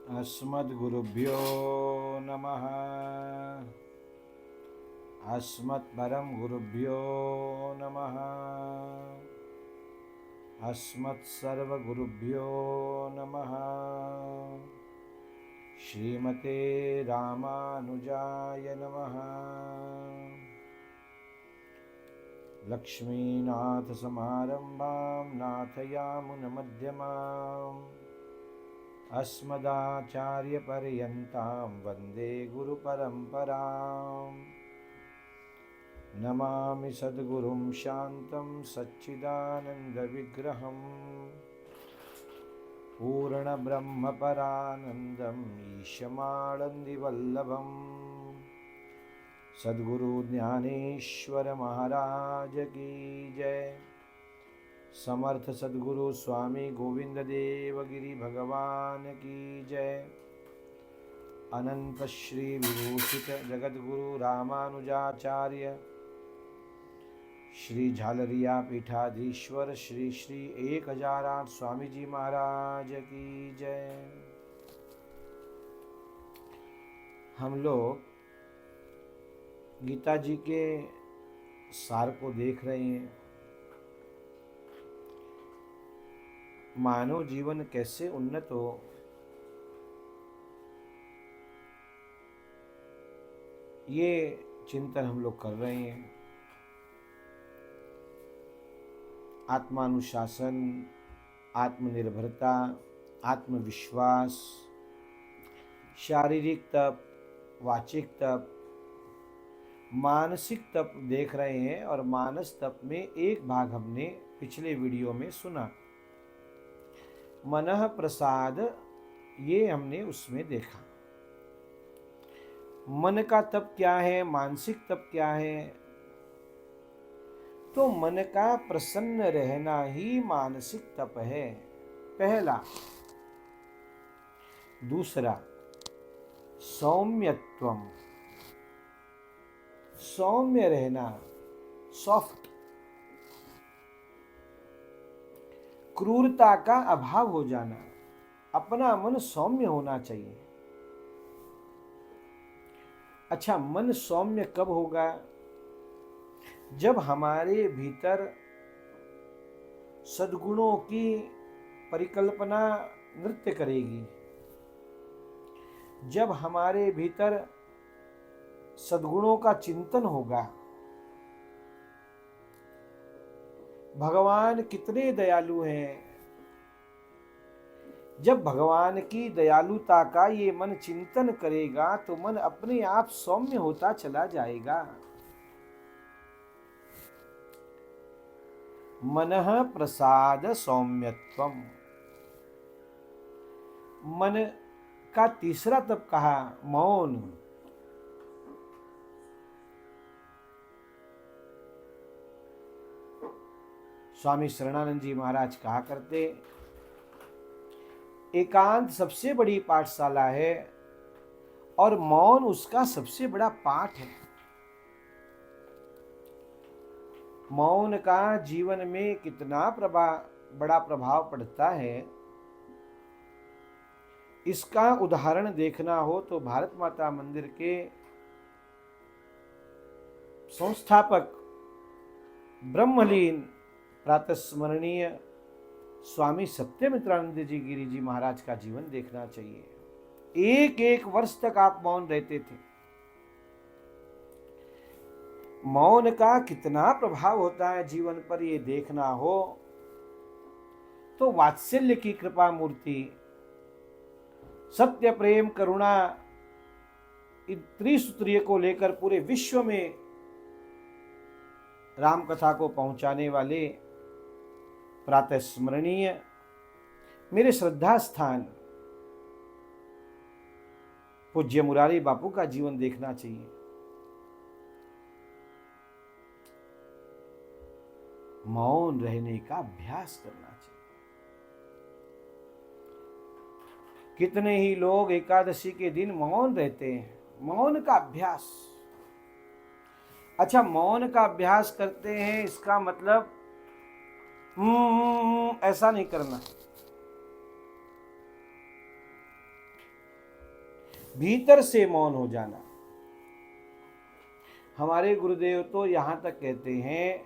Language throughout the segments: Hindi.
अस्मद्गुरुभ्यो नमः। अस्मत्परम गुरुभ्यो नमः। अस्मत्सर्वगुरुभ्यो नमः। श्रीमते रामानुजाय नमः। लक्ष्मीनाथसमारम्भां नाथयामुनमध्यमाम् अस्मदाचार्यपर्यन्तां वन्दे गुरुपरम्पराम्। नमामि सद्गुरुं शान्तं सच्चिदानन्दविग्रहम् पूर्णब्रह्मपरानन्दम् ईशमानन्दिवल्लभम् सद्गुरु ज्ञानेश्वर महाराज की जय। समर्थ सद्गुरु स्वामी गोविंद देवगिरि भगवान की जय। अनंत श्री विभूषित जगद्गुरु रामानुजाचार्य श्री झालरिया पीठाधीश्वर श्री श्री 1008 स्वामी जी महाराज की जय। हम लोग गीता जी के सार को देख रहे हैं। मानव जीवन कैसे उन्नत हो, ये चिंतन हम लोग कर रहे हैं। आत्मानुशासन, आत्मनिर्भरता, आत्मविश्वास, शारीरिक तप, वाचिक तप, मानसिक तप देख रहे हैं। और मानस तप में एक भाग हमने पिछले वीडियो में सुना, मनः प्रसाद, ये हमने उसमें देखा। मन का तप क्या है, मानसिक तप क्या है? तो मन का प्रसन्न रहना ही मानसिक तप है, पहला। दूसरा, सौम्यत्वम, सौम्य रहना, सॉफ्ट। क्रूरता का अभाव हो जाना, अपना मन सौम्य होना चाहिए। अच्छा, मन सौम्य कब होगा? जब हमारे भीतर सद्गुणों की परिकल्पना नृत्य करेगी, जब हमारे भीतर सद्गुणों का चिंतन होगा। भगवान कितने दयालु हैं, जब भगवान की दयालुता का ये मन चिंतन करेगा तो मन अपने आप सौम्य होता चला जाएगा। मनः प्रसाद सौम्यत्वम। मन का तीसरा तप कहा, मौन। स्वामी शरणानंद जी महाराज कहा करते, एकांत सबसे बड़ी पाठशाला है और मौन उसका सबसे बड़ा पाठ है। मौन का जीवन में कितना बड़ा प्रभाव पड़ता है, इसका उदाहरण देखना हो तो भारत माता मंदिर के संस्थापक ब्रह्मलीन प्रातस्मरणीय स्वामी सत्यमित्रानंद जी गिरि जी महाराज का जीवन देखना चाहिए। एक एक वर्ष तक आप मौन रहते थे। मौन का कितना प्रभाव होता है जीवन पर, ये देखना हो तो वात्सल्य की कृपा मूर्ति, सत्य प्रेम करुणा, त्रिसूत्रीय को लेकर पूरे विश्व में राम कथा को पहुंचाने वाले प्रातः स्मरणीय मेरे श्रद्धा स्थान पूज्य मुरारी बापू का जीवन देखना चाहिए। मौन रहने का अभ्यास करना चाहिए। कितने ही लोग एकादशी के दिन मौन रहते हैं, मौन का अभ्यास। अच्छा, मौन का अभ्यास करते हैं, इसका मतलब ऐसा नहीं करना। भीतर से मौन हो जाना। हमारे गुरुदेव तो यहां तक कहते हैं,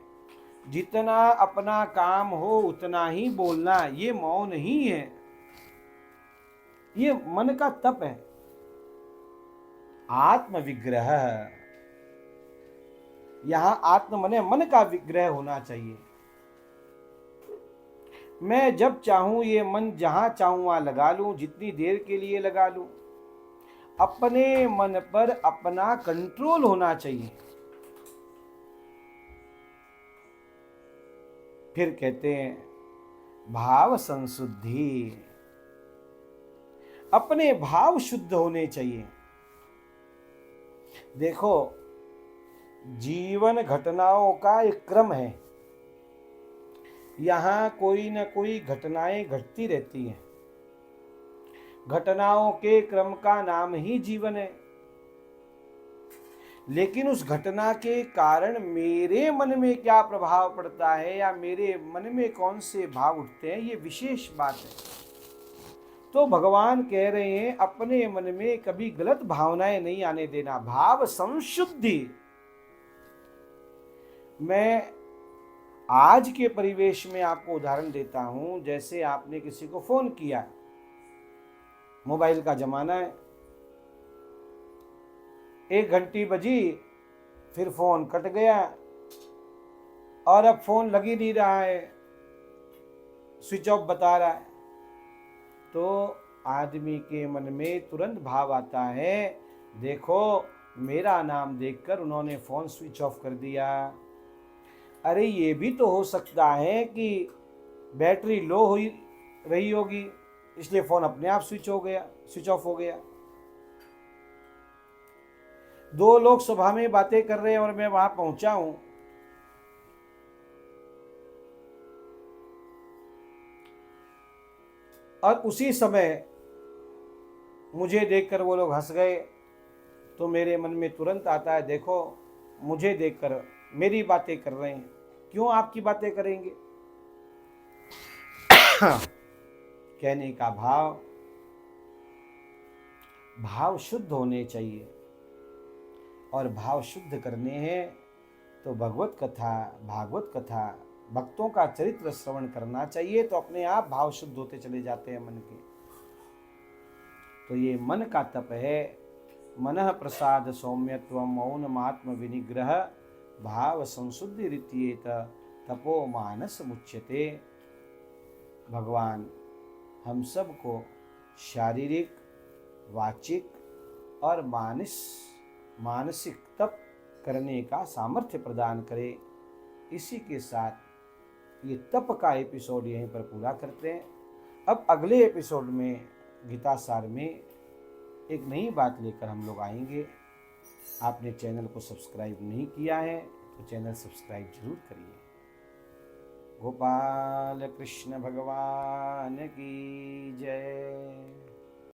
जितना अपना काम हो उतना ही बोलना, ये मौन ही है, ये मन का तप है। आत्म विग्रह, यहां आत्म मने मन का विग्रह होना चाहिए। मैं जब चाहूं ये मन जहां चाहूं वहां लगा लूं, जितनी देर के लिए लगा लूं। अपने मन पर अपना कंट्रोल होना चाहिए। फिर कहते हैं भाव संशुद्धि, अपने भाव शुद्ध होने चाहिए। देखो, जीवन घटनाओं का एक क्रम है, यहां कोई न कोई घटनाएं घटती रहती हैं। घटनाओं के क्रम का नाम ही जीवन है। लेकिन उस घटना के कारण मेरे मन में क्या प्रभाव पड़ता है या मेरे मन में कौन से भाव उठते हैं, ये विशेष बात है। तो भगवान कह रहे हैं अपने मन में कभी गलत भावनाएं नहीं आने देना, भाव संशुद्धि। मैं आज के परिवेश में आपको उदाहरण देता हूं। जैसे आपने किसी को फोन किया, मोबाइल का जमाना है, 1 घंटी बजी, फिर फोन कट गया और अब फोन लग ही नहीं रहा है, स्विच ऑफ बता रहा है। तो आदमी के मन में तुरंत भाव आता है, देखो मेरा नाम देखकर उन्होंने फोन स्विच ऑफ कर दिया। अरे ये भी तो हो सकता है कि बैटरी लो हुई रही होगी, इसलिए फोन अपने आप स्विच ऑफ हो गया। 2 लोग सभा में बातें कर रहे हैं और मैं वहां पहुंचा हूं, और उसी समय मुझे देखकर वो लोग हंस गए, तो मेरे मन में तुरंत आता है, देखो मुझे देखकर मेरी बातें कर रहे हैं, क्यों आपकी बातें करेंगे। कहने का भाव शुद्ध होने चाहिए, और भाव शुद्ध करने हैं तो भगवत कथा, भागवत कथा, भक्तों का चरित्र श्रवण करना चाहिए, तो अपने आप भाव शुद्ध होते चले जाते हैं मन के। तो ये मन का तप है। मनः प्रसाद सौम्यत्वम मौनमात्म विनिग्रह भाव संशुद्धि रीत्येत तपो मानस मुच्यते। भगवान हम सबको शारीरिक, वाचिक और मानसिक तप करने का सामर्थ्य प्रदान करे। इसी के साथ ये तप का एपिसोड यहीं पर पूरा करते हैं। अब अगले एपिसोड में गीता सार में एक नई बात लेकर हम लोग आएंगे। आपने चैनल को सब्सक्राइब नहीं किया है तो चैनल सब्सक्राइब जरूर करिए। गोपाल कृष्ण भगवान की जय।